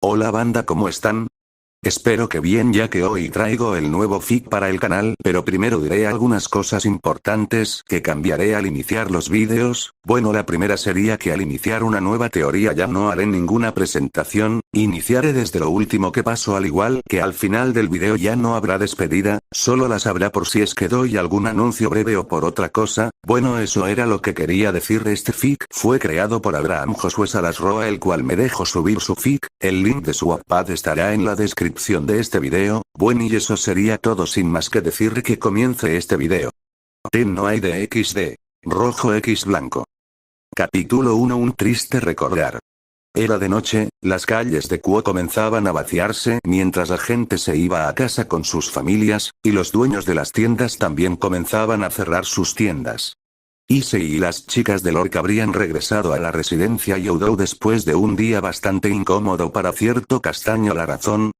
Hola banda, ¿cómo están? Espero que bien, ya que hoy traigo el nuevo fic para el canal, pero primero diré algunas cosas importantes que cambiaré al iniciar los vídeos. Bueno, la primera sería que al iniciar una nueva teoría ya no haré ninguna presentación, iniciaré desde lo último que pasó, al igual que al final del video ya no habrá despedida, solo las habrá por si es que doy algún anuncio breve o por otra cosa. Bueno, eso era lo que quería decir. Este fic fue creado por Abraham Josué Salas Roa, el cual me dejó subir su fic, el link de su Wattpad estará en la descripción de este video. Bueno, y eso sería todo, sin más que decir que comience este video. Team no hay de XD. Rojo X blanco. Capítulo 1. Un triste recordar. Era de noche, las calles de Kuo comenzaban a vaciarse mientras la gente se iba a casa con sus familias, y los dueños de las tiendas también comenzaban a cerrar sus tiendas. Issei y las chicas de Lorca habrían regresado a la residencia Youdou después de un día bastante incómodo para cierto castaño. La razón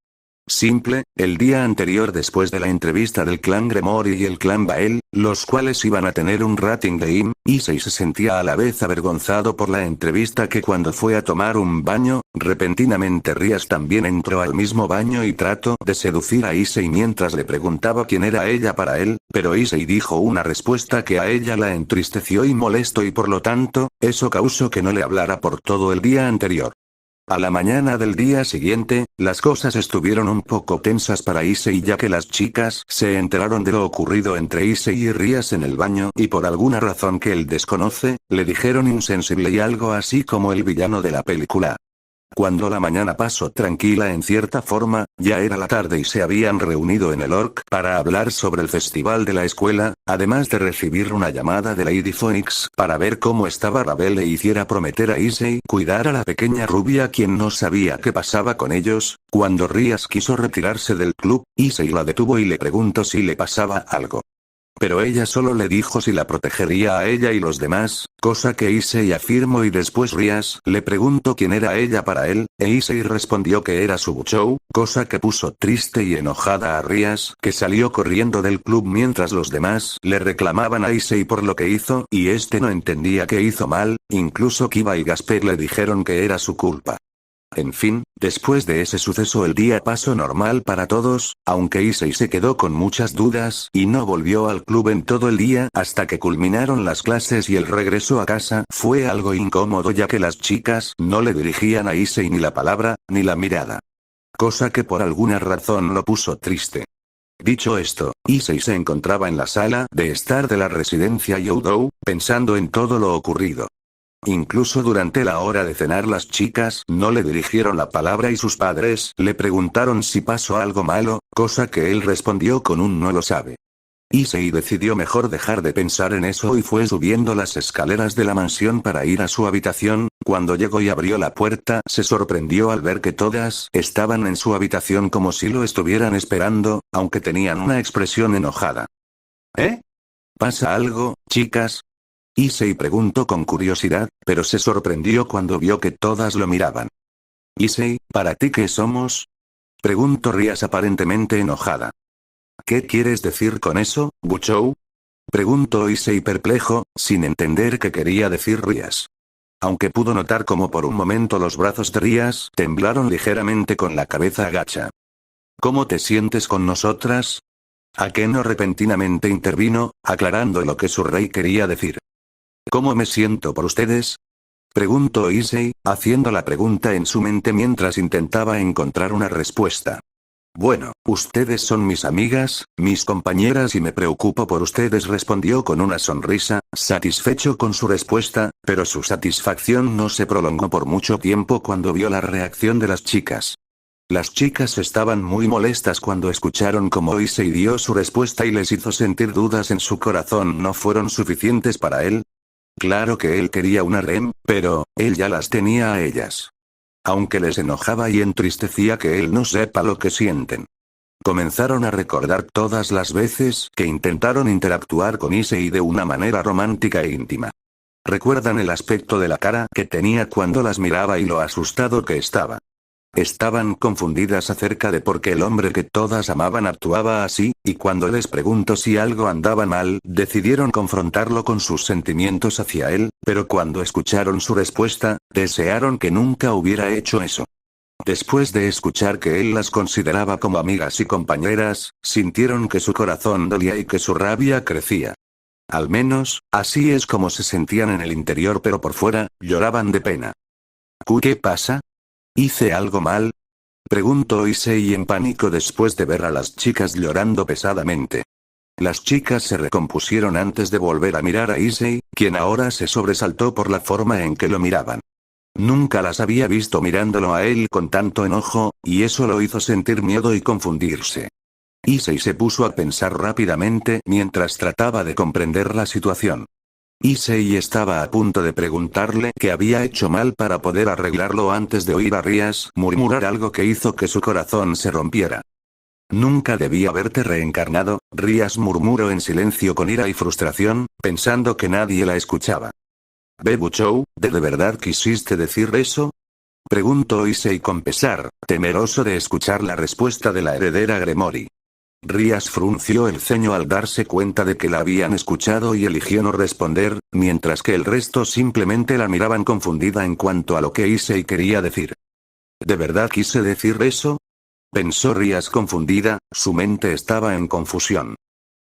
simple: el día anterior, después de la entrevista del clan Gremory y el clan Bael, los cuales iban a tener un rating de IM, Issei se sentía a la vez avergonzado por la entrevista que cuando fue a tomar un baño, repentinamente Rias también entró al mismo baño y trató de seducir a Issei mientras le preguntaba quién era ella para él, pero Issei dijo una respuesta que a ella la entristeció y molestó, y por lo tanto, eso causó que no le hablara por todo el día anterior. A la mañana del día siguiente, las cosas estuvieron un poco tensas para Issei, ya que las chicas se enteraron de lo ocurrido entre Issei y Rias en el baño, y por alguna razón que él desconoce, le dijeron insensible y algo así como el villano de la película. Cuando la mañana pasó tranquila en cierta forma, ya era la tarde y se habían reunido en el Orc para hablar sobre el festival de la escuela, además de recibir una llamada de Lady Phoenix para ver cómo estaba Ravel e hiciera prometer a Issei cuidar a la pequeña rubia, quien no sabía qué pasaba con ellos. Cuando Rias quiso retirarse del club, Issei la detuvo y le preguntó si le pasaba algo. Pero ella solo le dijo si la protegería a ella y los demás, cosa que Issei afirmó, y después Rias le preguntó quién era ella para él, e Issei respondió que era su Buchou, cosa que puso triste y enojada a Rias, que salió corriendo del club mientras los demás le reclamaban a Issei por lo que hizo, y este no entendía que hizo mal, incluso Kiba y Gasper le dijeron que era su culpa. En fin, después de ese suceso el día pasó normal para todos, aunque Issei se quedó con muchas dudas y no volvió al club en todo el día hasta que culminaron las clases, y el regreso a casa fue algo incómodo, ya que las chicas no le dirigían a Issei ni la palabra, ni la mirada. Cosa que por alguna razón lo puso triste. Dicho esto, Issei se encontraba en la sala de estar de la residencia Youdou, pensando en todo lo ocurrido. Incluso durante la hora de cenar las chicas no le dirigieron la palabra y sus padres le preguntaron si pasó algo malo, cosa que él respondió con un no lo sabe. Issei decidió mejor dejar de pensar en eso y fue subiendo las escaleras de la mansión para ir a su habitación. Cuando llegó y abrió la puerta, se sorprendió al ver que todas estaban en su habitación como si lo estuvieran esperando, aunque tenían una expresión enojada. ¿Eh? ¿Pasa algo, chicas? Issei preguntó con curiosidad, pero se sorprendió cuando vio que todas lo miraban. Issei, ¿para ti qué somos? Preguntó Rias aparentemente enojada. ¿Qué quieres decir con eso, Buchou? Preguntó Issei perplejo, sin entender qué quería decir Rias. Aunque pudo notar como por un momento los brazos de Rias temblaron ligeramente con la cabeza agacha. ¿Cómo te sientes con nosotras? Akeno repentinamente intervino, aclarando lo que su rey quería decir. ¿Cómo me siento por ustedes? Preguntó Issei, haciendo la pregunta en su mente mientras intentaba encontrar una respuesta. Bueno, ustedes son mis amigas, mis compañeras, y me preocupo por ustedes, respondió con una sonrisa, satisfecho con su respuesta, pero su satisfacción no se prolongó por mucho tiempo cuando vio la reacción de las chicas. Las chicas estaban muy molestas cuando escucharon cómo Issei dio su respuesta y les hizo sentir dudas en su corazón. ¿No fueron suficientes para él? Claro que él quería una REM, pero él ya las tenía a ellas. Aunque les enojaba y entristecía que él no sepa lo que sienten. Comenzaron a recordar todas las veces que intentaron interactuar con Issei de una manera romántica e íntima. Recuerdan el aspecto de la cara que tenía cuando las miraba y lo asustado que estaba. Estaban confundidas acerca de por qué el hombre que todas amaban actuaba así, y cuando les preguntó si algo andaba mal, decidieron confrontarlo con sus sentimientos hacia él, pero cuando escucharon su respuesta, desearon que nunca hubiera hecho eso. Después de escuchar que él las consideraba como amigas y compañeras, sintieron que su corazón dolía y que su rabia crecía. Al menos, así es como se sentían en el interior, pero por fuera, lloraban de pena. ¿Qué pasa? ¿Hice algo mal? Preguntó Issei en pánico después de ver a las chicas llorando pesadamente. Las chicas se recompusieron antes de volver a mirar a Issei, quien ahora se sobresaltó por la forma en que lo miraban. Nunca las había visto mirándolo a él con tanto enojo, y eso lo hizo sentir miedo y confundirse. Issei se puso a pensar rápidamente mientras trataba de comprender la situación. Issei estaba a punto de preguntarle qué había hecho mal para poder arreglarlo antes de oír a Rías murmurar algo que hizo que su corazón se rompiera. Nunca debí haberte reencarnado, Rías murmuró en silencio con ira y frustración, pensando que nadie la escuchaba. Bebuchou, ¿de verdad quisiste decir eso? Preguntó Issei con pesar, temeroso de escuchar la respuesta de la heredera Gremory. Rías frunció el ceño al darse cuenta de que la habían escuchado y eligió no responder, mientras que el resto simplemente la miraban confundida en cuanto a lo que Issei quería decir. ¿De verdad quise decir eso? Pensó Rías confundida, su mente estaba en confusión.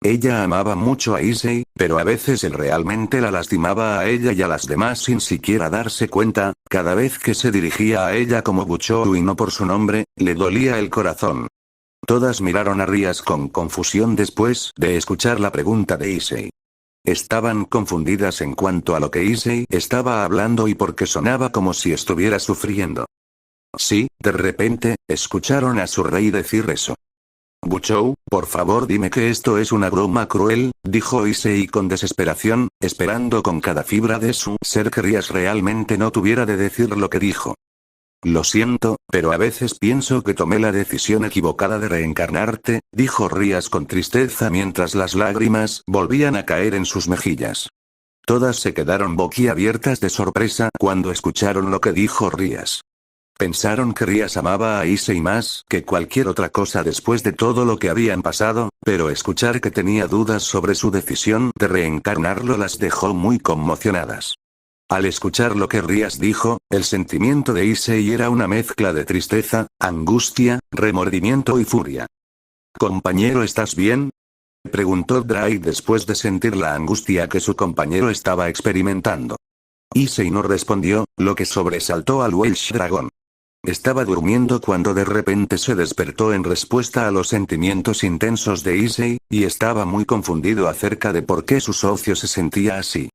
Ella amaba mucho a Issei, pero a veces él realmente la lastimaba a ella y a las demás sin siquiera darse cuenta, cada vez que se dirigía a ella como Buchou y no por su nombre, le dolía el corazón. Todas miraron a Rías con confusión después de escuchar la pregunta de Issei. Estaban confundidas en cuanto a lo que Issei estaba hablando y porque sonaba como si estuviera sufriendo. Sí, de repente, escucharon a su rey decir eso. Buchou, por favor dime que esto es una broma cruel, dijo Issei con desesperación, esperando con cada fibra de su ser que Rías realmente no tuviera de decir lo que dijo. Lo siento, pero a veces pienso que tomé la decisión equivocada de reencarnarte, dijo Rías con tristeza mientras las lágrimas volvían a caer en sus mejillas. Todas se quedaron boquiabiertas de sorpresa cuando escucharon lo que dijo Rías. Pensaron que Rías amaba a Issei más que cualquier otra cosa después de todo lo que habían pasado, pero escuchar que tenía dudas sobre su decisión de reencarnarlo las dejó muy conmocionadas. Al escuchar lo que Rías dijo, el sentimiento de Issei era una mezcla de tristeza, angustia, remordimiento y furia. «Compañero, ¿estás bien?», preguntó Drai después de sentir la angustia que su compañero estaba experimentando. Issei no respondió, lo que sobresaltó al Welsh Dragon. Estaba durmiendo cuando de repente se despertó en respuesta a los sentimientos intensos de Issei, y estaba muy confundido acerca de por qué su socio se sentía así.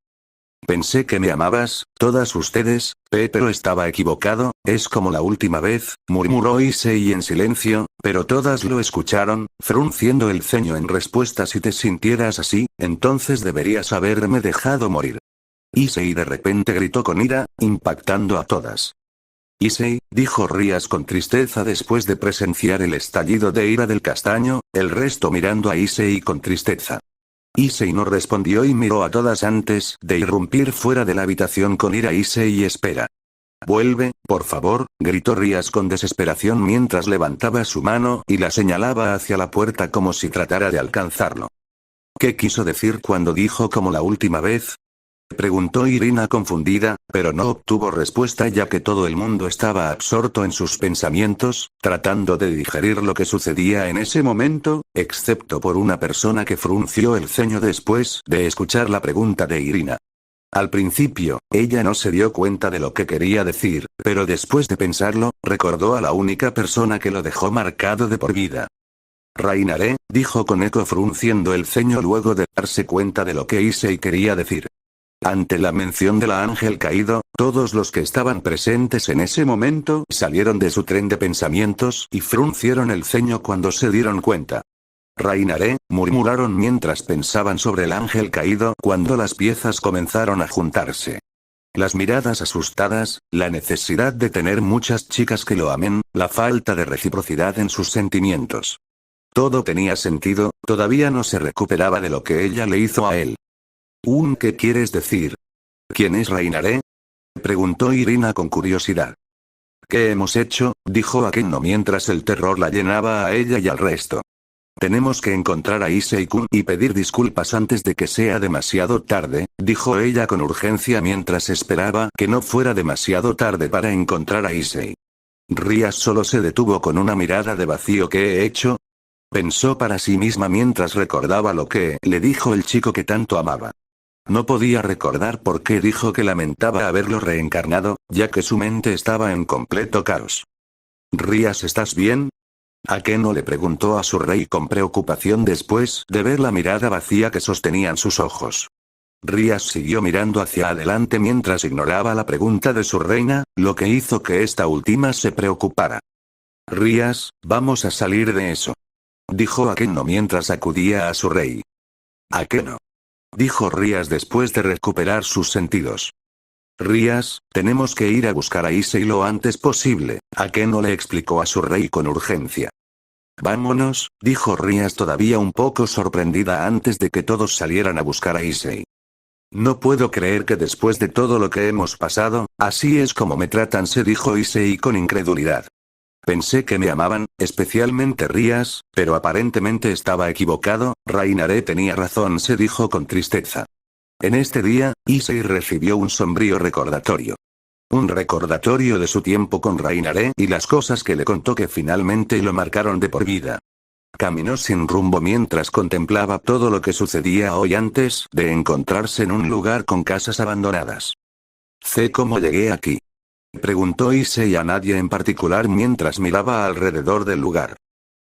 Pensé que me amabas, todas ustedes, pero estaba equivocado, es como la última vez, murmuró Issei en silencio, pero todas lo escucharon, frunciendo el ceño en respuesta. Si te sintieras así, entonces deberías haberme dejado morir. Issei de repente gritó con ira, impactando a todas. Issei, dijo Rías con tristeza después de presenciar el estallido de ira del castaño, el resto mirando a Issei con tristeza. Issei no respondió y miró a todas antes de irrumpir fuera de la habitación con ira. Issei espera. Vuelve, por favor, gritó Rías con desesperación mientras levantaba su mano y la señalaba hacia la puerta como si tratara de alcanzarlo. ¿Qué quiso decir cuando dijo como la última vez? Preguntó Irina confundida, pero no obtuvo respuesta ya que todo el mundo estaba absorto en sus pensamientos, tratando de digerir lo que sucedía en ese momento, excepto por una persona que frunció el ceño después de escuchar la pregunta de Irina. Al principio, ella no se dio cuenta de lo que quería decir, pero después de pensarlo, recordó a la única persona que lo dejó marcado de por vida. Reinaré, dijo con eco frunciendo el ceño luego de darse cuenta de lo que Issei quería decir. Ante la mención del ángel caído, todos los que estaban presentes en ese momento salieron de su tren de pensamientos y fruncieron el ceño cuando se dieron cuenta. Reinaré, murmuraron mientras pensaban sobre el ángel caído cuando las piezas comenzaron a juntarse. Las miradas asustadas, la necesidad de tener muchas chicas que lo amen, la falta de reciprocidad en sus sentimientos. Todo tenía sentido, todavía no se recuperaba de lo que ella le hizo a él. ¿Qué quieres decir? ¿Quién es Reinaré?, preguntó Irina con curiosidad. ¿Qué hemos hecho?, dijo Akeno mientras el terror la llenaba a ella y al resto. Tenemos que encontrar a Issei-kun y pedir disculpas antes de que sea demasiado tarde, dijo ella con urgencia mientras esperaba que no fuera demasiado tarde para encontrar a Issei. Rías solo se detuvo con una mirada de vacío. ¿Qué he hecho? Pensó para sí misma mientras recordaba lo que le dijo el chico que tanto amaba. No podía recordar por qué dijo que lamentaba haberlo reencarnado, ya que su mente estaba en completo caos. Rías, ¿estás bien? Akeno le preguntó a su rey con preocupación después de ver la mirada vacía que sostenían sus ojos. Rías siguió mirando hacia adelante mientras ignoraba la pregunta de su reina, lo que hizo que esta última se preocupara. Rías, vamos a salir de eso, dijo Akeno mientras acudía a su rey. Akeno, dijo Rías después de recuperar sus sentidos. Rías, tenemos que ir a buscar a Issei lo antes posible, Akeno le explicó a su rey con urgencia. Vámonos, dijo Rías todavía un poco sorprendida antes de que todos salieran a buscar a Issei. No puedo creer que después de todo lo que hemos pasado, así es como me tratan, se dijo Issei con incredulidad. Pensé que me amaban, especialmente Rías, pero aparentemente estaba equivocado, Rainare tenía razón, se dijo con tristeza. En este día, Issei recibió un sombrío recordatorio. Un recordatorio de su tiempo con Rainare y las cosas que le contó que finalmente lo marcaron de por vida. Caminó sin rumbo mientras contemplaba todo lo que sucedía hoy antes de encontrarse en un lugar con casas abandonadas. Sé cómo llegué aquí, preguntó Issei a nadie en particular mientras miraba alrededor del lugar.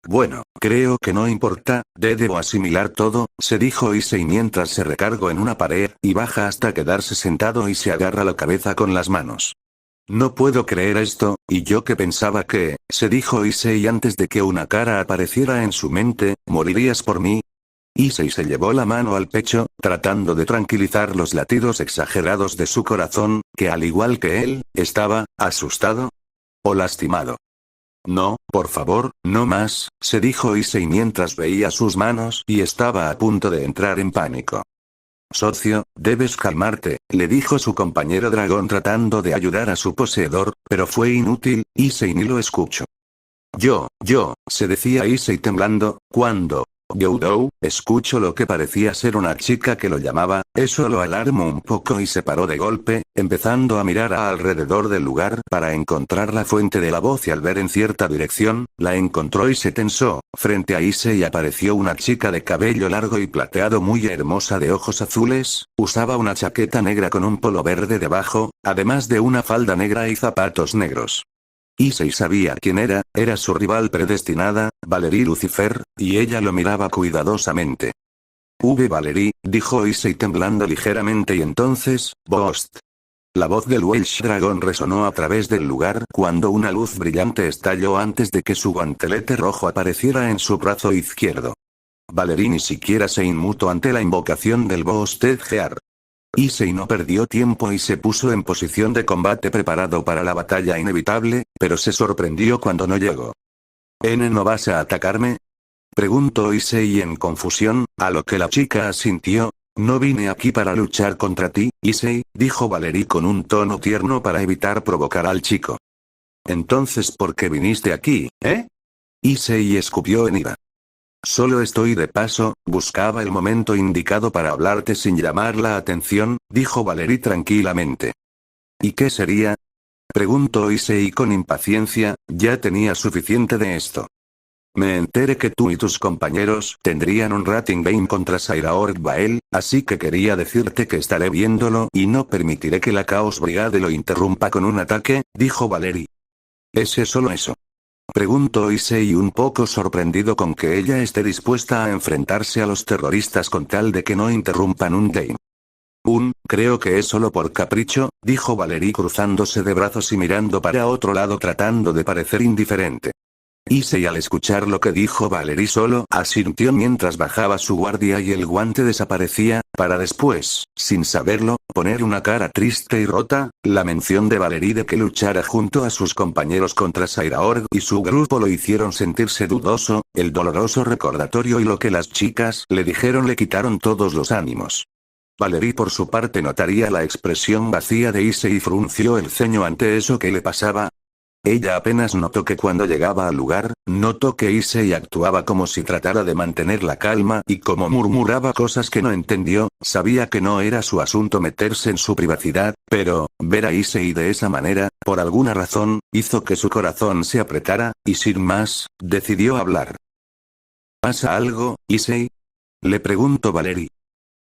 Bueno, creo que no importa, debo asimilar todo, se dijo Issei mientras se recargó en una pared y baja hasta quedarse sentado y se agarra la cabeza con las manos. No puedo creer esto, y yo que pensaba que, se dijo Issei antes de que una cara apareciera en su mente, ¿morirías por mí? Issei se llevó la mano al pecho, tratando de tranquilizar los latidos exagerados de su corazón, que al igual que él, estaba, asustado o lastimado. No, por favor, no más, se dijo Issei mientras veía sus manos y estaba a punto de entrar en pánico. Socio, debes calmarte, le dijo su compañero dragón tratando de ayudar a su poseedor, pero fue inútil, Issei ni lo escuchó. Yo, se decía Issei temblando, cuando Youdou escuchó lo que parecía ser una chica que lo llamaba, eso lo alarmó un poco y se paró de golpe, empezando a mirar alrededor del lugar para encontrar la fuente de la voz y al ver en cierta dirección, la encontró y se tensó. Frente a Issei apareció una chica de cabello largo y plateado muy hermosa de ojos azules, usaba una chaqueta negra con un polo verde debajo, además de una falda negra y zapatos negros. Issei sabía quién era su rival predestinada, Valerie Lucifer, y ella lo miraba cuidadosamente. Valerie, dijo Issei temblando ligeramente y entonces, Boost. La voz del Welsh Dragon resonó a través del lugar cuando una luz brillante estalló antes de que su guantelete rojo apareciera en su brazo izquierdo. Valerie ni siquiera se inmutó ante la invocación del Boosted Gear. Issei no perdió tiempo y se puso en posición de combate preparado para la batalla inevitable, pero se sorprendió cuando no llegó. ¿No vas a atacarme?, preguntó Issei en confusión, a lo que la chica asintió. No vine aquí para luchar contra ti, Issei, dijo Valerie con un tono tierno para evitar provocar al chico. Entonces, ¿por qué viniste aquí, Issei escupió en ira. Solo estoy de paso, buscaba el momento indicado para hablarte sin llamar la atención, dijo Valerie tranquilamente. ¿Y qué sería?, preguntó Issei con impaciencia, ya tenía suficiente de esto. Me enteré que tú y tus compañeros tendrían un rating game contra Sairaorg Bael, así que quería decirte que estaré viéndolo y no permitiré que la Chaos Brigade lo interrumpa con un ataque, dijo Valerie. ¿Es solo eso?, preguntó Issei un poco sorprendido con que ella esté dispuesta a enfrentarse a los terroristas con tal de que no interrumpan un game. Creo que es solo por capricho, dijo Valerie cruzándose de brazos y mirando para otro lado tratando de parecer indiferente. Issei al escuchar lo que dijo Valerie solo asintió mientras bajaba su guardia y el guante desaparecía, para después, sin saberlo, poner una cara triste y rota. La mención de Valerie de que luchara junto a sus compañeros contra Sairaorg y su grupo lo hicieron sentirse dudoso, el doloroso recordatorio y lo que las chicas le dijeron le quitaron todos los ánimos. Valerie por su parte notaría la expresión vacía de Issei y frunció el ceño ante eso que le pasaba. Ella apenas notó que cuando llegaba al lugar, notó que Issei actuaba como si tratara de mantener la calma y como murmuraba cosas que no entendió, sabía que no era su asunto meterse en su privacidad, pero, ver a Issei de esa manera, por alguna razón, hizo que su corazón se apretara, y sin más, decidió hablar. ¿Pasa algo, Issei? Le preguntó Valerie.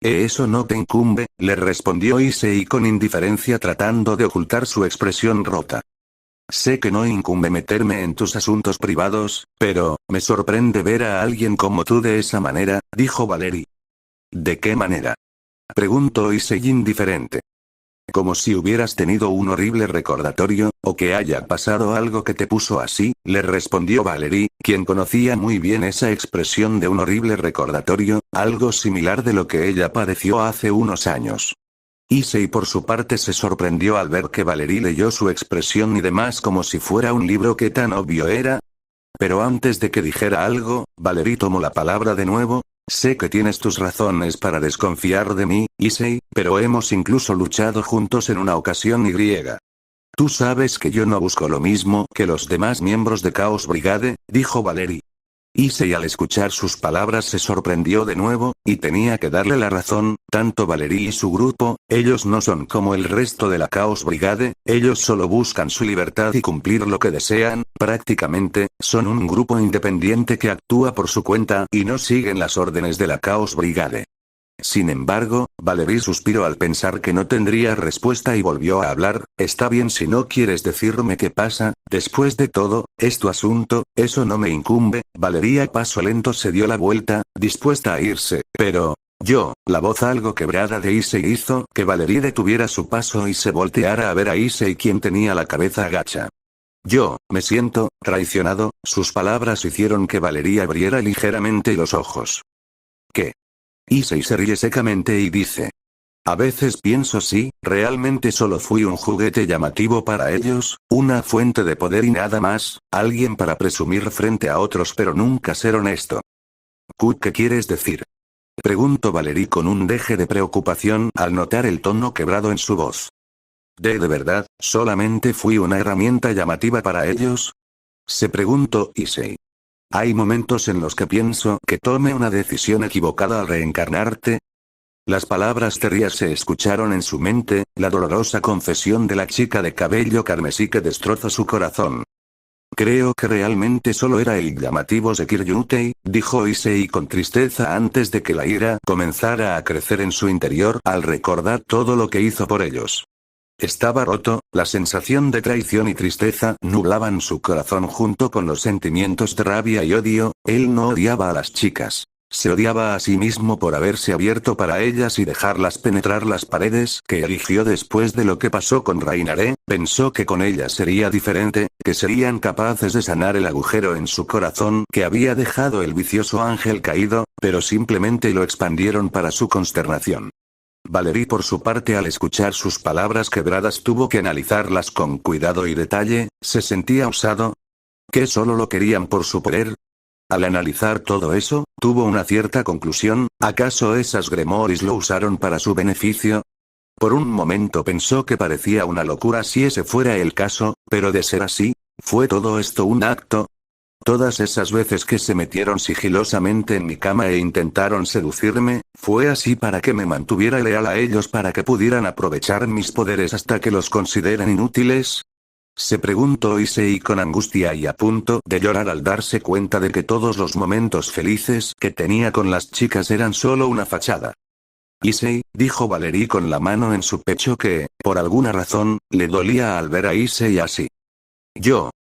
Eso no te incumbe, le respondió Issei con indiferencia tratando de ocultar su expresión rota. Sé que no incumbe meterme en tus asuntos privados, pero, me sorprende ver a alguien como tú de esa manera, dijo Valerie. ¿De qué manera? Preguntó Issei indiferente. Como si hubieras tenido un horrible recordatorio, o que haya pasado algo que te puso así, le respondió Valerie, quien conocía muy bien esa expresión de un horrible recordatorio, algo similar de lo que ella padeció hace unos años. Issei por su parte se sorprendió al ver que Valerie leyó su expresión y demás como si fuera un libro que tan obvio era. Pero antes de que dijera algo, Valerie tomó la palabra de nuevo. Sé que tienes tus razones para desconfiar de mí, Issei, pero hemos incluso luchado juntos en una ocasión y. Tú sabes que yo no busco lo mismo que los demás miembros de Chaos Brigade, dijo Valerie. Issei al escuchar sus palabras se sorprendió de nuevo, y tenía que darle la razón, tanto Valerie y su grupo, ellos no son como el resto de la Chaos Brigade, ellos solo buscan su libertad y cumplir lo que desean, prácticamente, son un grupo independiente que actúa por su cuenta y no siguen las órdenes de la Chaos Brigade. Sin embargo, Valerie suspiró al pensar que no tendría respuesta y volvió a hablar. Está bien si no quieres decirme qué pasa, después de todo, es tu asunto, eso no me incumbe. Valerie a paso lento se dio la vuelta, dispuesta a irse, pero. La voz algo quebrada de Issei hizo que Valerie detuviera su paso y se volteara a ver a Issei quien tenía la cabeza agacha. Me siento traicionado, sus palabras hicieron que Valerie abriera ligeramente los ojos. ¿Qué? Issei se ríe secamente y dice. A veces pienso si, realmente solo fui un juguete llamativo para ellos, una fuente de poder y nada más, alguien para presumir frente a otros pero nunca ser honesto. ¿Qué quieres decir? Preguntó Valerie con un deje de preocupación al notar el tono quebrado en su voz. ¿De verdad, solamente fui una herramienta llamativa para ellos? Se preguntó Issei. Hay momentos en los que pienso que tome una decisión equivocada al reencarnarte. Las palabras terrias se escucharon en su mente, la dolorosa confesión de la chica de cabello carmesí que destrozó su corazón. Creo que realmente solo era el llamativo Sekiryu-tei, dijo Issei con tristeza antes de que la ira comenzara a crecer en su interior al recordar todo lo que hizo por ellos. Estaba roto, la sensación de traición y tristeza nublaban su corazón junto con los sentimientos de rabia y odio. Él no odiaba a las chicas. Se odiaba a sí mismo por haberse abierto para ellas y dejarlas penetrar las paredes que erigió después de lo que pasó con Rainare. Pensó que con ellas sería diferente, que serían capaces de sanar el agujero en su corazón que había dejado el vicioso ángel caído, pero simplemente lo expandieron para su consternación. Valerie por su parte al escuchar sus palabras quebradas tuvo que analizarlas con cuidado y detalle. ¿Se sentía usado? ¿Que solo lo querían por su poder? Al analizar todo eso, tuvo una cierta conclusión. ¿Acaso esas Grimoires lo usaron para su beneficio? Por un momento pensó que parecía una locura si ese fuera el caso, pero de ser así, ¿fue todo esto un acto? Todas esas veces que se metieron sigilosamente en mi cama e intentaron seducirme, ¿fue así para que me mantuviera leal a ellos para que pudieran aprovechar mis poderes hasta que los consideren inútiles? Se preguntó Issei con angustia y a punto de llorar al darse cuenta de que todos los momentos felices que tenía con las chicas eran solo una fachada. Issei, dijo Valerie con la mano en su pecho que, por alguna razón, le dolía al ver a Issei así.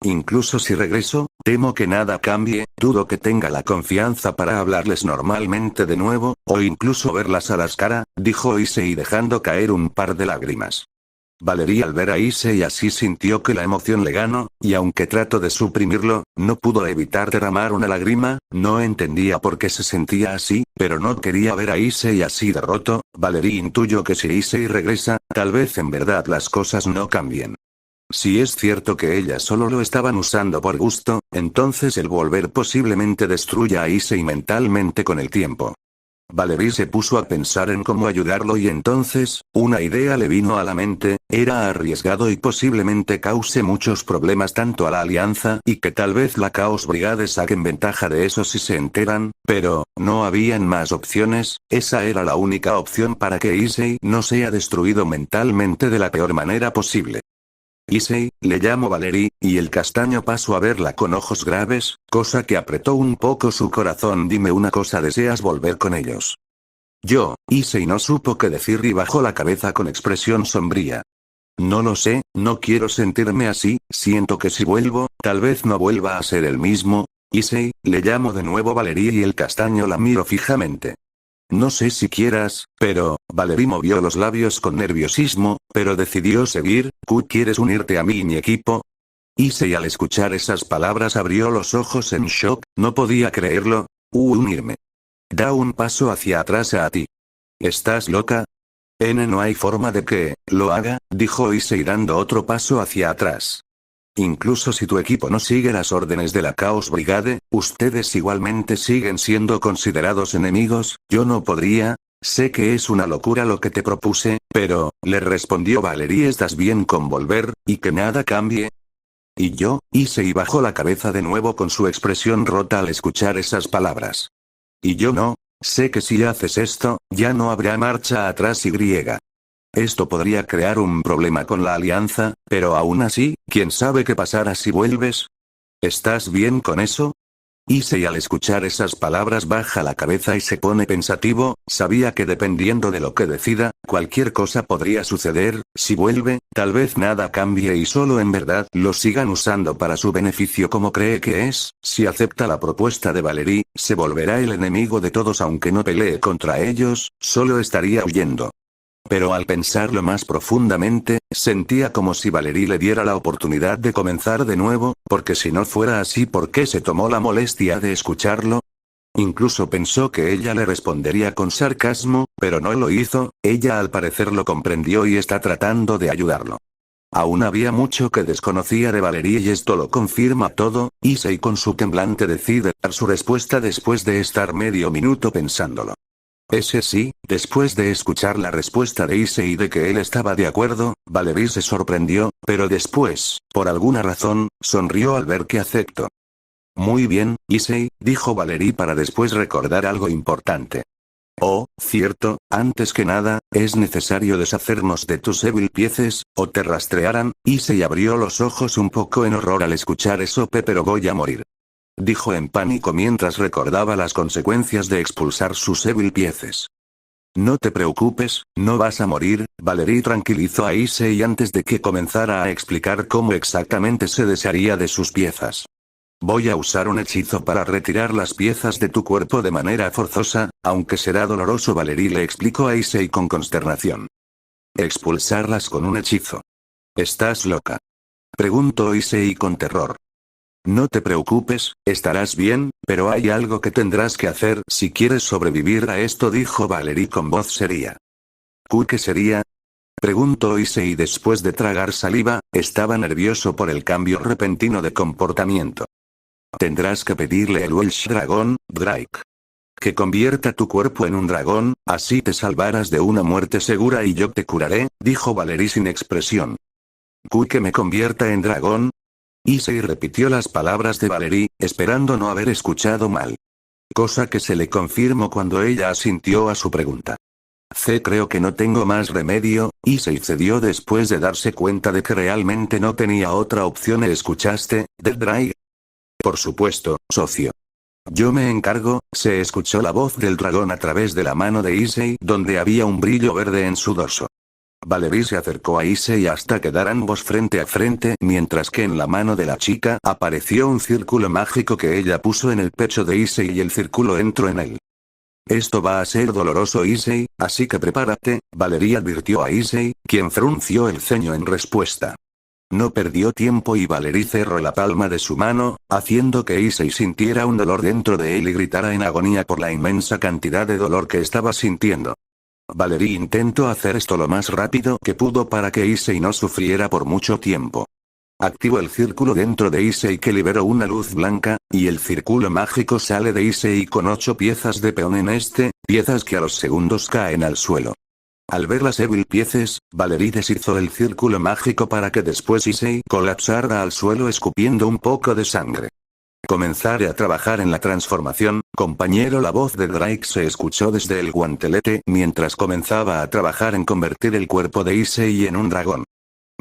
Incluso si regreso, temo que nada cambie, dudo que tenga la confianza para hablarles normalmente de nuevo, o incluso verlas a las cara, dijo Issei dejando caer un par de lágrimas. Valerie al ver a Issei así sintió que la emoción le ganó, y aunque trató de suprimirlo, no pudo evitar derramar una lágrima. No entendía por qué se sentía así, pero no quería ver a Issei así de roto. Valerie intuyó que si Issei regresa, tal vez en verdad las cosas no cambien. Si es cierto que ellas solo lo estaban usando por gusto, entonces el volver posiblemente destruya a Issei mentalmente con el tiempo. Valerie se puso a pensar en cómo ayudarlo y entonces, una idea le vino a la mente: era arriesgado y posiblemente cause muchos problemas tanto a la alianza y que tal vez la Chaos Brigade saquen ventaja de eso si se enteran, pero, no habían más opciones, esa era la única opción para que Issei no sea destruido mentalmente de la peor manera posible. Issei, le llamo Valerie, y el castaño pasó a verla con ojos graves, cosa que apretó un poco su corazón. Dime una cosa, ¿deseas volver con ellos? Issei no supo qué decir y bajó la cabeza con expresión sombría. No lo sé, no quiero sentirme así, siento que si vuelvo, tal vez no vuelva a ser el mismo. Issei, le llamo de nuevo Valerie y el castaño la miró fijamente. No sé si quieras, pero, Valerie movió los labios con nerviosismo, pero decidió seguir. ¿Quieres unirte a mí y mi equipo? Issei al escuchar esas palabras abrió los ojos en shock, no podía creerlo. Unirme. Da un paso hacia atrás a ti. ¿Estás loca? No hay forma de que lo haga, dijo Issei dando otro paso hacia atrás. Incluso si tu equipo no sigue las órdenes de la Chaos Brigade, ustedes igualmente siguen siendo considerados enemigos. Yo no podría. Sé que es una locura lo que te propuse, pero, le respondió Valerie, ¿estás bien con volver, y que nada cambie? Y yo, Issei bajó la cabeza de nuevo con su expresión rota al escuchar esas palabras. Y yo no. Sé que si haces esto, ya no habrá marcha atrás y. Esto podría crear un problema con la alianza, pero aún así, ¿quién sabe qué pasará si vuelves? ¿Estás bien con eso? Issei al escuchar esas palabras baja la cabeza y se pone pensativo. Sabía que dependiendo de lo que decida, cualquier cosa podría suceder. Si vuelve, tal vez nada cambie y solo en verdad lo sigan usando para su beneficio como cree que es. Si acepta la propuesta de Valerie, se volverá el enemigo de todos aunque no pelee contra ellos, solo estaría huyendo. Pero al pensarlo más profundamente, sentía como si Valerie le diera la oportunidad de comenzar de nuevo, porque si no fuera así, ¿por qué se tomó la molestia de escucharlo? Incluso pensó que ella le respondería con sarcasmo, pero no lo hizo. Ella al parecer lo comprendió y está tratando de ayudarlo. Aún había mucho que desconocía de Valerie y esto lo confirma todo. Issei con su temblante decide dar su respuesta después de estar medio minuto pensándolo. Ese sí, después de escuchar la respuesta de Issei y de que él estaba de acuerdo, Valerie se sorprendió, pero después, por alguna razón, sonrió al ver que aceptó. Muy bien, Issei, dijo Valerie para después recordar algo importante. Oh, cierto, antes que nada, es necesario deshacernos de tus Evil Pieces, o te rastrearán. Issei abrió los ojos un poco en horror al escuchar eso. Pero voy a morir. Dijo en pánico mientras recordaba las consecuencias de expulsar sus Evil Pieces. No te preocupes, no vas a morir. Valerie tranquilizó a Issei antes de que comenzara a explicar cómo exactamente se desharía de sus piezas. Voy a usar un hechizo para retirar las piezas de tu cuerpo de manera forzosa, aunque será doloroso. Valerie le explicó a Issei con consternación. Expulsarlas con un hechizo. ¿Estás loca? Preguntó Issei con terror. No te preocupes, estarás bien, pero hay algo que tendrás que hacer si quieres sobrevivir a esto, dijo Valerie con voz seria. ¿Qué sería? Preguntó Issei después de tragar saliva. Estaba nervioso por el cambio repentino de comportamiento. Tendrás que pedirle al Welsh Dragon, Drake, que convierta tu cuerpo en un dragón, así te salvarás de una muerte segura y yo te curaré, dijo Valerie sin expresión. ¿Que me convierta en dragón? Issei repitió las palabras de Valerie, esperando no haber escuchado mal. Cosa que se le confirmó cuando ella asintió a su pregunta. Creo que no tengo más remedio. Issei cedió después de darse cuenta de que realmente no tenía otra opción. ¿Escuchaste, Death Drake? Por supuesto, socio. Yo me encargo. Se escuchó la voz del dragón a través de la mano de Issei, donde había un brillo verde en su dorso. Valerie se acercó a Issei hasta quedar ambos frente a frente, mientras que en la mano de la chica apareció un círculo mágico que ella puso en el pecho de Issei y el círculo entró en él. Esto va a ser doloroso, Issei, así que prepárate, Valerie advirtió a Issei, quien frunció el ceño en respuesta. No perdió tiempo y Valerie cerró la palma de su mano, haciendo que Issei sintiera un dolor dentro de él y gritara en agonía por la inmensa cantidad de dolor que estaba sintiendo. Valerie intentó hacer esto lo más rápido que pudo para que Issei no sufriera por mucho tiempo. Activo el círculo dentro de Issei que liberó una luz blanca, y el círculo mágico sale de Issei con 8 piezas de peón en piezas que a los segundos caen al suelo. Al ver las Evil Pieces, Valerie deshizo el círculo mágico para que después Issei colapsara al suelo escupiendo un poco de sangre. Comenzaré a trabajar en la transformación, compañero. La voz de Drake se escuchó desde el guantelete mientras comenzaba a trabajar en convertir el cuerpo de Issei en un dragón.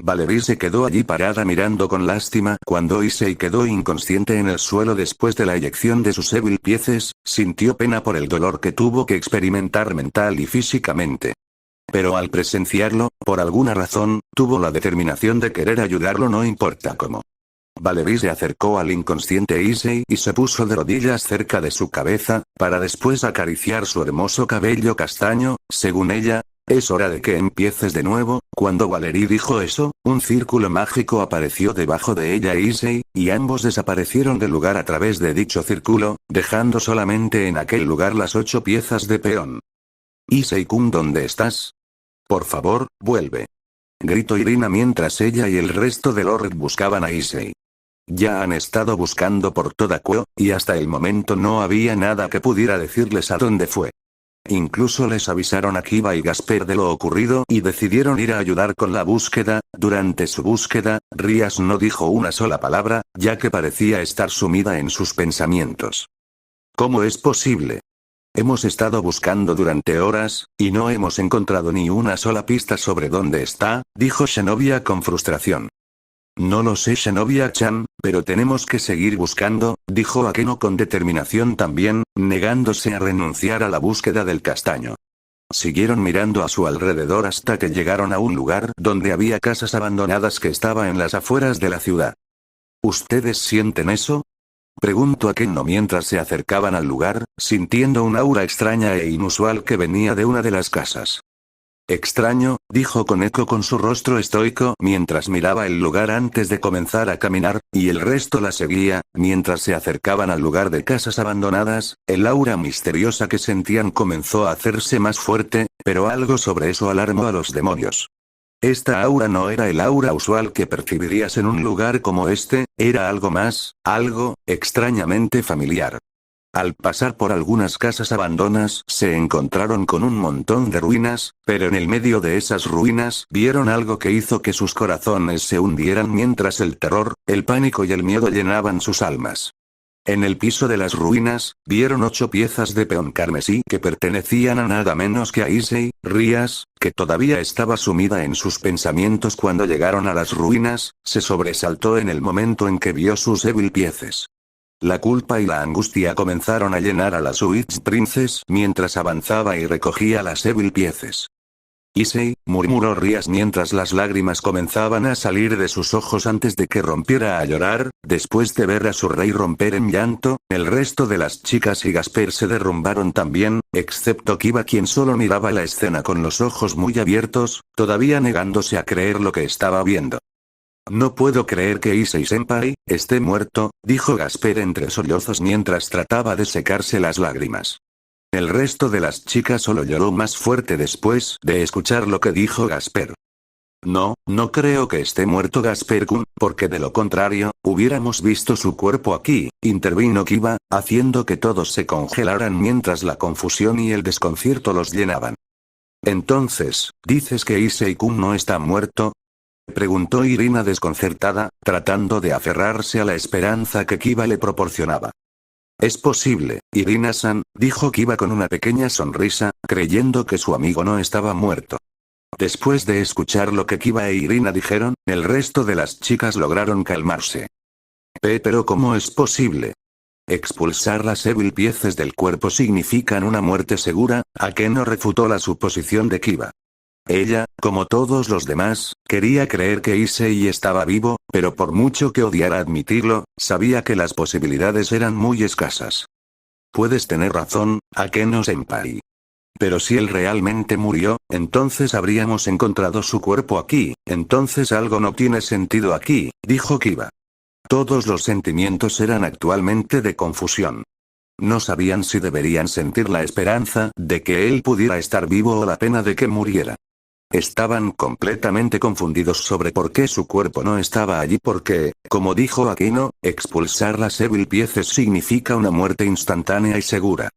Valerie se quedó allí parada mirando con lástima cuando Issei quedó inconsciente en el suelo después de la eyección de sus Evil Pieces, sintió pena por el dolor que tuvo que experimentar mental y físicamente. Pero al presenciarlo, por alguna razón, tuvo la determinación de querer ayudarlo no importa cómo. Valerie se acercó al inconsciente Issei y se puso de rodillas cerca de su cabeza, para después acariciar su hermoso cabello castaño. Según ella, es hora de que empieces de nuevo. Cuando Valerie dijo eso, un círculo mágico apareció debajo de ella e Issei, y ambos desaparecieron del lugar a través de dicho círculo, dejando solamente en aquel lugar las 8 piezas de peón. Issei-kun, ¿dónde estás? Por favor, vuelve. Gritó Irina mientras ella y el resto de Lord buscaban a Issei. Ya han estado buscando por toda Kuo, y hasta el momento no había nada que pudiera decirles a dónde fue. Incluso les avisaron a Kiba y Gasper de lo ocurrido y decidieron ir a ayudar con la búsqueda. Durante su búsqueda, Rias no dijo una sola palabra, ya que parecía estar sumida en sus pensamientos. ¿Cómo es posible? Hemos estado buscando durante horas, y no hemos encontrado ni una sola pista sobre dónde está, dijo Shinobiya con frustración. No lo sé, Shinobiya-chan, pero tenemos que seguir buscando, dijo Akeno con determinación también, negándose a renunciar a la búsqueda del castaño. Siguieron mirando a su alrededor hasta que llegaron a un lugar donde había casas abandonadas que estaba en las afueras de la ciudad. ¿Ustedes sienten eso? Preguntó Akeno mientras se acercaban al lugar, sintiendo un aura extraña e inusual que venía de una de las casas. Extraño, dijo Koneko con su rostro estoico mientras miraba el lugar antes de comenzar a caminar, y el resto la seguía. Mientras se acercaban al lugar de casas abandonadas, el aura misteriosa que sentían comenzó a hacerse más fuerte, pero algo sobre eso alarmó a los demonios. Esta aura no era el aura usual que percibirías en un lugar como este, era algo más, algo extrañamente familiar. Al pasar por algunas casas abandonadas, se encontraron con un montón de ruinas, pero en el medio de esas ruinas vieron algo que hizo que sus corazones se hundieran mientras el terror, el pánico y el miedo llenaban sus almas. En el piso de las ruinas, vieron 8 piezas de peón carmesí que pertenecían a nada menos que a Issei. Rias, que todavía estaba sumida en sus pensamientos cuando llegaron a las ruinas, se sobresaltó en el momento en que vio sus Evil Pieces. La culpa y la angustia comenzaron a llenar a la Witch Princess mientras avanzaba y recogía las Evil Pieces. Issei, murmuró Rias mientras las lágrimas comenzaban a salir de sus ojos antes de que rompiera a llorar. Después de ver a su rey romper en llanto, el resto de las chicas y Gasper se derrumbaron también, excepto Kiba, quien solo miraba la escena con los ojos muy abiertos, todavía negándose a creer lo que estaba viendo. No puedo creer que Issei-senpai esté muerto, dijo Gasper entre sollozos mientras trataba de secarse las lágrimas. El resto de las chicas solo lloró más fuerte después de escuchar lo que dijo Gasper. No creo que esté muerto Gasper-kun, porque de lo contrario, hubiéramos visto su cuerpo aquí, intervino Kiba, haciendo que todos se congelaran mientras la confusión y el desconcierto los llenaban. Entonces, ¿dices que Issei-kun no está muerto? Preguntó Irina desconcertada, tratando de aferrarse a la esperanza que Kiba le proporcionaba. Es posible, Irina-san, dijo Kiba con una pequeña sonrisa, creyendo que su amigo no estaba muerto. Después de escuchar lo que Kiba e Irina dijeron, el resto de las chicas lograron calmarse. Pero ¿cómo es posible? Expulsar las Evil Pieces del cuerpo significan una muerte segura. Akeno refutó la suposición de Kiba. Ella, como todos los demás, quería creer que Issei estaba vivo, pero por mucho que odiara admitirlo, sabía que las posibilidades eran muy escasas. Puedes tener razón, Akeno-senpai. Pero si él realmente murió, entonces habríamos encontrado su cuerpo aquí, entonces algo no tiene sentido aquí, dijo Kiba. Todos los sentimientos eran actualmente de confusión. No sabían si deberían sentir la esperanza de que él pudiera estar vivo o la pena de que muriera. Estaban completamente confundidos sobre por qué su cuerpo no estaba allí porque, como dijo Aquino, expulsar las Evil Pieces significa una muerte instantánea y segura.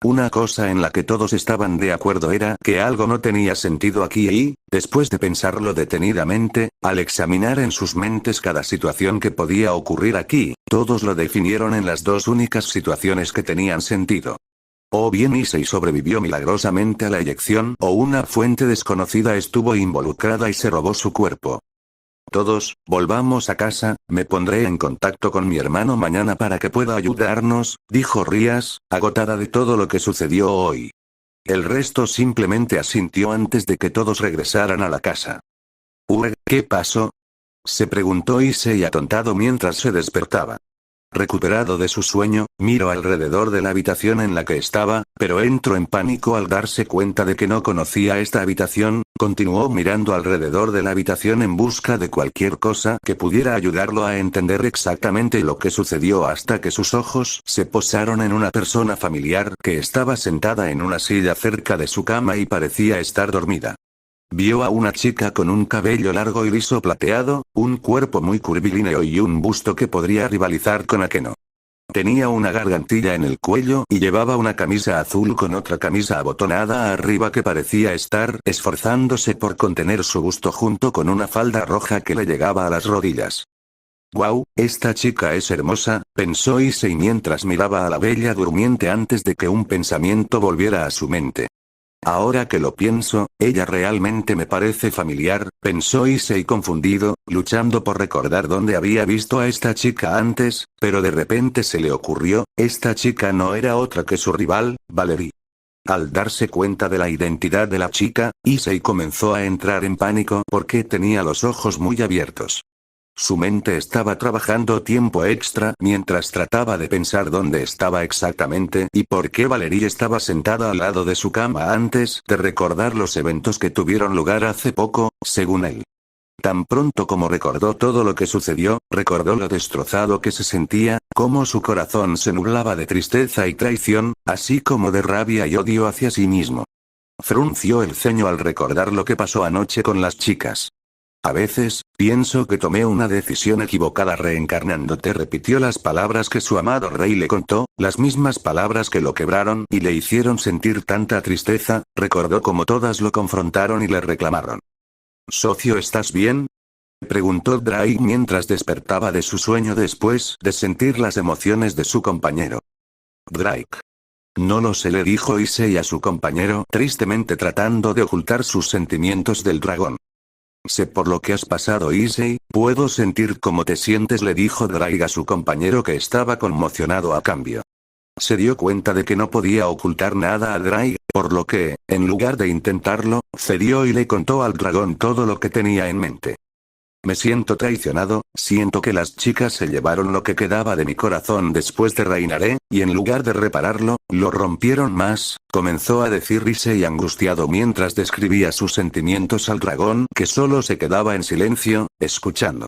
Una cosa en la que todos estaban de acuerdo era que algo no tenía sentido aquí y, después de pensarlo detenidamente, al examinar en sus mentes cada situación que podía ocurrir aquí, todos lo definieron en las dos únicas situaciones que tenían sentido. O bien Issei sobrevivió milagrosamente a la eyección o una fuente desconocida estuvo involucrada y se robó su cuerpo. Todos, volvamos a casa, me pondré en contacto con mi hermano mañana para que pueda ayudarnos, dijo Rías, agotada de todo lo que sucedió hoy. El resto simplemente asintió antes de que todos regresaran a la casa. ¿Qué pasó? Se preguntó Issei atontado mientras se despertaba. Recuperado de su sueño, miró alrededor de la habitación en la que estaba, pero entró en pánico al darse cuenta de que no conocía esta habitación, continuó mirando alrededor de la habitación en busca de cualquier cosa que pudiera ayudarlo a entender exactamente lo que sucedió hasta que sus ojos se posaron en una persona familiar que estaba sentada en una silla cerca de su cama y parecía estar dormida. Vio a una chica con un cabello largo y liso plateado, un cuerpo muy curvilíneo y un busto que podría rivalizar con Akeno. Tenía una gargantilla en el cuello y llevaba una camisa azul con otra camisa abotonada arriba que parecía estar esforzándose por contener su busto junto con una falda roja que le llegaba a las rodillas. «Guau, esta chica es hermosa», pensó Issei mientras miraba a la bella durmiente antes de que un pensamiento volviera a su mente. Ahora que lo pienso, ella realmente me parece familiar, pensó Issei confundido, luchando por recordar dónde había visto a esta chica antes, pero de repente se le ocurrió, esta chica no era otra que su rival, Valerie. Al darse cuenta de la identidad de la chica, Issei comenzó a entrar en pánico porque tenía los ojos muy abiertos. Su mente estaba trabajando tiempo extra mientras trataba de pensar dónde estaba exactamente y por qué Valerie estaba sentada al lado de su cama antes de recordar los eventos que tuvieron lugar hace poco, según él. Tan pronto como recordó todo lo que sucedió, recordó lo destrozado que se sentía, cómo su corazón se nublaba de tristeza y traición, así como de rabia y odio hacia sí mismo. Frunció el ceño al recordar lo que pasó anoche con las chicas. A veces, pienso que tomé una decisión equivocada reencarnándote, repitió las palabras que su amado rey le contó, las mismas palabras que lo quebraron y le hicieron sentir tanta tristeza, recordó cómo todas lo confrontaron y le reclamaron. «Socio, ¿estás bien?», preguntó Drake mientras despertaba de su sueño después de sentir las emociones de su compañero. Drake. No lo sé, le dijo Issei a su compañero, tristemente tratando de ocultar sus sentimientos del dragón. Sé por lo que has pasado, Issei, puedo sentir cómo te sientes, le dijo Drake a su compañero que estaba conmocionado a cambio. Se dio cuenta de que no podía ocultar nada a Drake, por lo que, en lugar de intentarlo, cedió y le contó al dragón todo lo que tenía en mente. Me siento traicionado, siento que las chicas se llevaron lo que quedaba de mi corazón después de Reinaré, y en lugar de repararlo, lo rompieron más, comenzó a decir Issei angustiado mientras describía sus sentimientos al dragón que solo se quedaba en silencio, escuchando.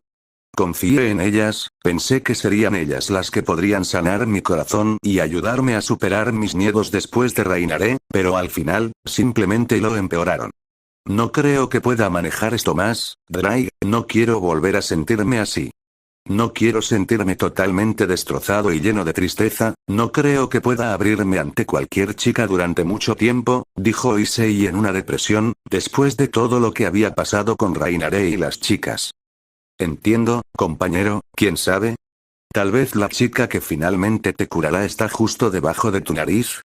Confié en ellas, pensé que serían ellas las que podrían sanar mi corazón y ayudarme a superar mis miedos después de Reinaré, pero al final, simplemente lo empeoraron. No creo que pueda manejar esto más, Drake, no quiero volver a sentirme así. No quiero sentirme totalmente destrozado y lleno de tristeza, no creo que pueda abrirme ante cualquier chica durante mucho tiempo, dijo Issei en una depresión, después de todo lo que había pasado con Reinaré y las chicas. Entiendo, compañero, ¿quién sabe? Tal vez la chica que finalmente te curará está justo debajo de tu nariz.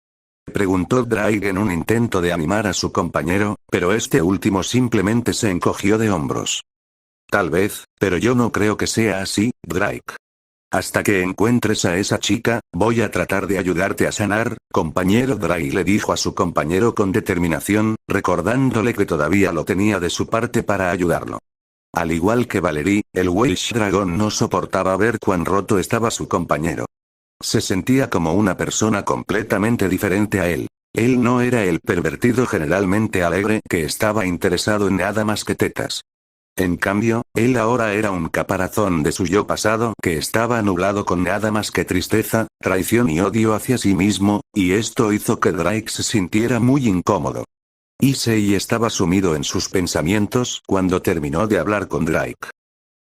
Preguntó Drake en un intento de animar a su compañero, pero este último simplemente se encogió de hombros. Tal vez, pero yo no creo que sea así, Drake. Hasta que encuentres a esa chica, voy a tratar de ayudarte a sanar, compañero. Drake le dijo a su compañero con determinación, recordándole que todavía lo tenía de su parte para ayudarlo. Al igual que Valerie, el Welsh Dragon no soportaba ver cuán roto estaba su compañero. Se sentía como una persona completamente diferente a él. Él no era el pervertido generalmente alegre que estaba interesado en nada más que tetas. En cambio, él ahora era un caparazón de su yo pasado que estaba nublado con nada más que tristeza, traición y odio hacia sí mismo, y esto hizo que Drake se sintiera muy incómodo. Issei estaba sumido en sus pensamientos cuando terminó de hablar con Drake.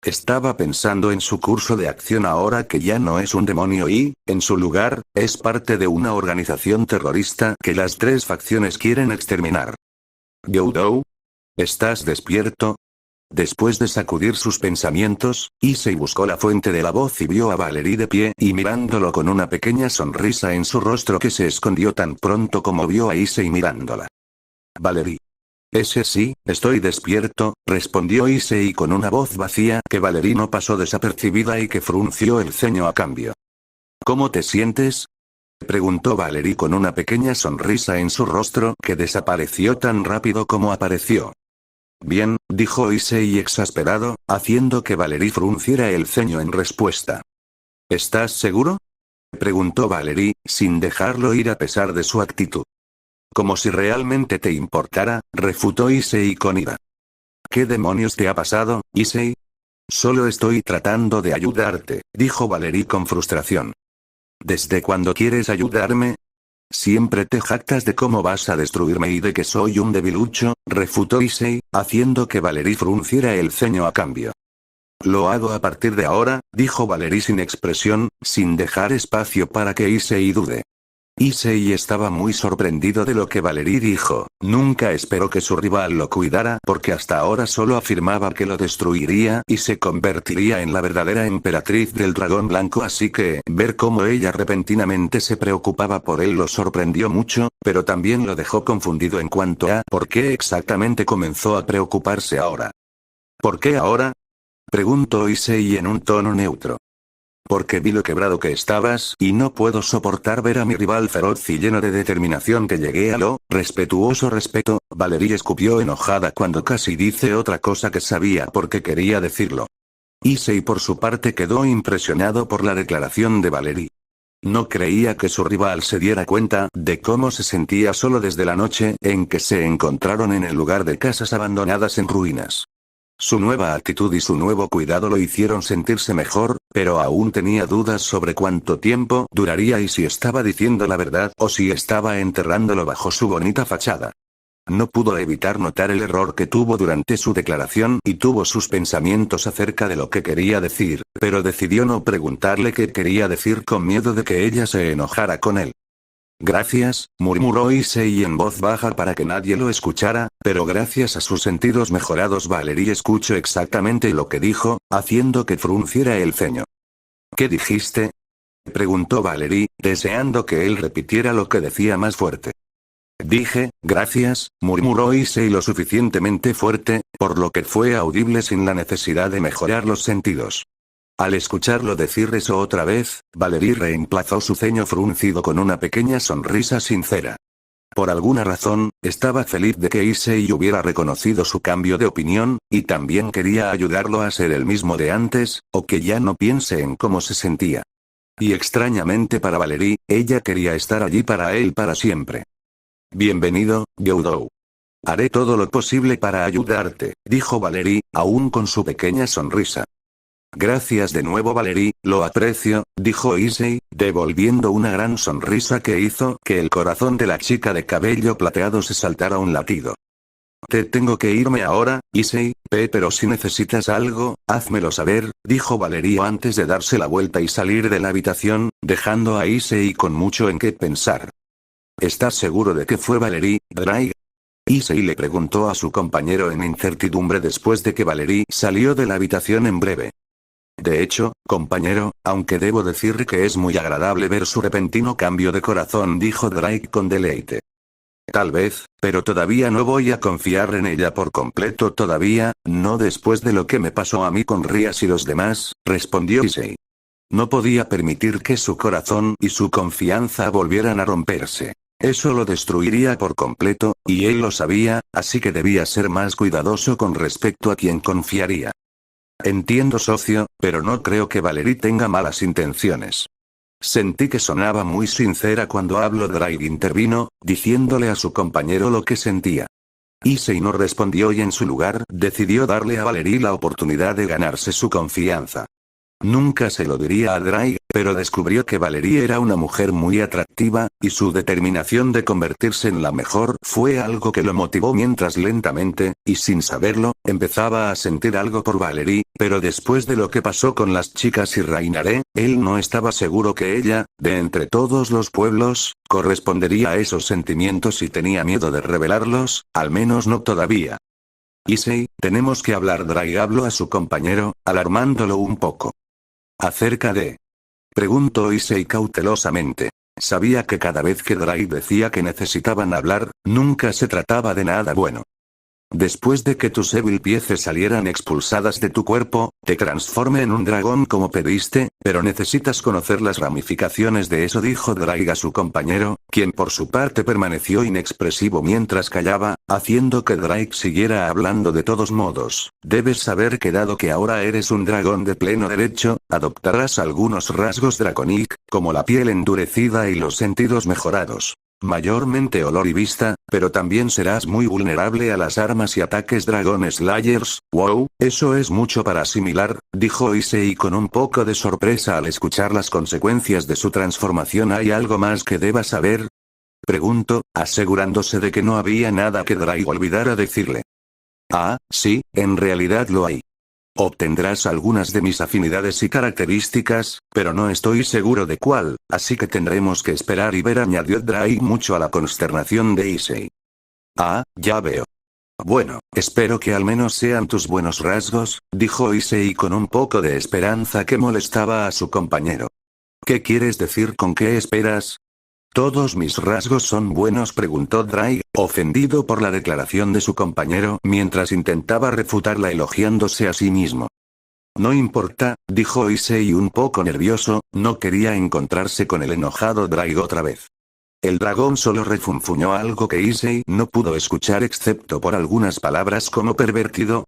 Estaba pensando en su curso de acción ahora que ya no es un demonio y, en su lugar, es parte de una organización terrorista que las tres facciones quieren exterminar. Youdou, ¿estás despierto? Después de sacudir sus pensamientos, Issei buscó la fuente de la voz y vio a Valerie de pie y mirándolo con una pequeña sonrisa en su rostro que se escondió tan pronto como vio a Issei mirándola. Valerie. Ese sí, estoy despierto, respondió Issei con una voz vacía que Valerie no pasó desapercibida y que frunció el ceño a cambio. ¿Cómo te sientes? Preguntó Valerie con una pequeña sonrisa en su rostro que desapareció tan rápido como apareció. Bien, dijo Issei exasperado, haciendo que Valerie frunciera el ceño en respuesta. ¿Estás seguro? Preguntó Valerie, sin dejarlo ir a pesar de su actitud. Como si realmente te importara, refutó Issei con ira. ¿Qué demonios te ha pasado, Issei? Solo estoy tratando de ayudarte, dijo Valerie con frustración. ¿Desde cuándo quieres ayudarme? Siempre te jactas de cómo vas a destruirme y de que soy un debilucho, refutó Issei, haciendo que Valerie frunciera el ceño a cambio. Lo hago a partir de ahora, dijo Valerie sin expresión, sin dejar espacio para que Issei dude. Issei estaba muy sorprendido de lo que Valerie dijo, nunca esperó que su rival lo cuidara porque hasta ahora solo afirmaba que lo destruiría y se convertiría en la verdadera emperatriz del dragón blanco, así que, ver cómo ella repentinamente se preocupaba por él lo sorprendió mucho, pero también lo dejó confundido en cuanto a por qué exactamente comenzó a preocuparse ahora. ¿Por qué ahora? Preguntó Issei en un tono neutro. Porque vi lo quebrado que estabas y no puedo soportar ver a mi rival feroz y lleno de determinación que llegué a lo respetuoso respeto. Valerie escupió enojada cuando casi dice otra cosa que sabía porque quería decirlo. Issei por su parte quedó impresionado por la declaración de Valerie. No creía que su rival se diera cuenta de cómo se sentía solo desde la noche en que se encontraron en el lugar de casas abandonadas en ruinas. Su nueva actitud y su nuevo cuidado lo hicieron sentirse mejor, pero aún tenía dudas sobre cuánto tiempo duraría y si estaba diciendo la verdad o si estaba enterrándolo bajo su bonita fachada. No pudo evitar notar el error que tuvo durante su declaración y tuvo sus pensamientos acerca de lo que quería decir, pero decidió no preguntarle qué quería decir con miedo de que ella se enojara con él. Gracias, murmuró Issei en voz baja para que nadie lo escuchara, pero gracias a sus sentidos mejorados Valerie escuchó exactamente lo que dijo, haciendo que frunciera el ceño. ¿Qué dijiste? Preguntó Valerie, deseando que él repitiera lo que decía más fuerte. Dije, gracias, murmuró Issei lo suficientemente fuerte, por lo que fue audible sin la necesidad de mejorar los sentidos. Al escucharlo decir eso otra vez, Valerie reemplazó su ceño fruncido con una pequeña sonrisa sincera. Por alguna razón, estaba feliz de que Issei hubiera reconocido su cambio de opinión, y también quería ayudarlo a ser el mismo de antes, o que ya no piense en cómo se sentía. Y extrañamente para Valerie, ella quería estar allí para él para siempre. Bienvenido, Youdou. Haré todo lo posible para ayudarte, dijo Valerie, aún con su pequeña sonrisa. Gracias de nuevo Valerie, lo aprecio, dijo Issei, devolviendo una gran sonrisa que hizo que el corazón de la chica de cabello plateado se saltara un latido. Te tengo que irme ahora, Issei, pero si necesitas algo, házmelo saber, dijo Valerie antes de darse la vuelta y salir de la habitación, dejando a Issei con mucho en qué pensar. ¿Estás seguro de que fue Valerie, Drake? Issei le preguntó a su compañero en incertidumbre después de que Valerie salió de la habitación en breve. De hecho, compañero, aunque debo decir que es muy agradable ver su repentino cambio de corazón, dijo Drake con deleite. Tal vez, pero todavía no voy a confiar en ella por completo todavía, no después de lo que me pasó a mí con Rias y los demás, respondió Issei. No podía permitir que su corazón y su confianza volvieran a romperse. Eso lo destruiría por completo, y él lo sabía, así que debía ser más cuidadoso con respecto a quien confiaría. Entiendo socio, pero no creo que Valerie tenga malas intenciones. Sentí que sonaba muy sincera cuando habló. Drake intervino, diciéndole a su compañero lo que sentía. Issei no respondió y en su lugar decidió darle a Valerie la oportunidad de ganarse su confianza. Nunca se lo diría a Drake, pero descubrió que Valerie era una mujer muy atractiva, y su determinación de convertirse en la mejor fue algo que lo motivó mientras lentamente, y sin saberlo, empezaba a sentir algo por Valerie, pero después de lo que pasó con las chicas y Rainare, él no estaba seguro que ella, de entre todos los pueblos, correspondería a esos sentimientos y tenía miedo de revelarlos, al menos no todavía. Issei, tenemos que hablar. Drake habló a su compañero, alarmándolo un poco. ¿Acerca de? Preguntó Issei cautelosamente. Sabía que cada vez que Drake decía que necesitaban hablar, nunca se trataba de nada bueno. Después de que tus Evil Pieces salieran expulsadas de tu cuerpo, te transformé en un dragón como pediste, pero necesitas conocer las ramificaciones de eso, dijo Drake a su compañero, quien por su parte permaneció inexpresivo mientras callaba, haciendo que Drake siguiera hablando. De todos modos, debes saber que dado que ahora eres un dragón de pleno derecho, adoptarás algunos rasgos draconic, como la piel endurecida y los sentidos mejorados. Mayormente olor y vista, pero también serás muy vulnerable a las armas y ataques Dragon Slayers. Wow, eso es mucho para asimilar, dijo Issei con un poco de sorpresa al escuchar las consecuencias de su transformación. ¿Hay algo más que deba saber? Preguntó, asegurándose de que no había nada que Drake olvidara decirle. Ah, sí, en realidad lo hay. Obtendrás algunas de mis afinidades y características, pero no estoy seguro de cuál, así que tendremos que esperar y ver, añadió Drake mucho a la consternación de Issei. Ah, ya veo. Bueno, espero que al menos sean tus buenos rasgos, dijo Issei con un poco de esperanza que molestaba a su compañero. ¿Qué quieres decir con qué esperas? ¿Todos mis rasgos son buenos?, preguntó Drake, ofendido por la declaración de su compañero mientras intentaba refutarla elogiándose a sí mismo. No importa, dijo Issei un poco nervioso, no quería encontrarse con el enojado Drake otra vez. El dragón solo refunfuñó algo que Issei no pudo escuchar excepto por algunas palabras como pervertido,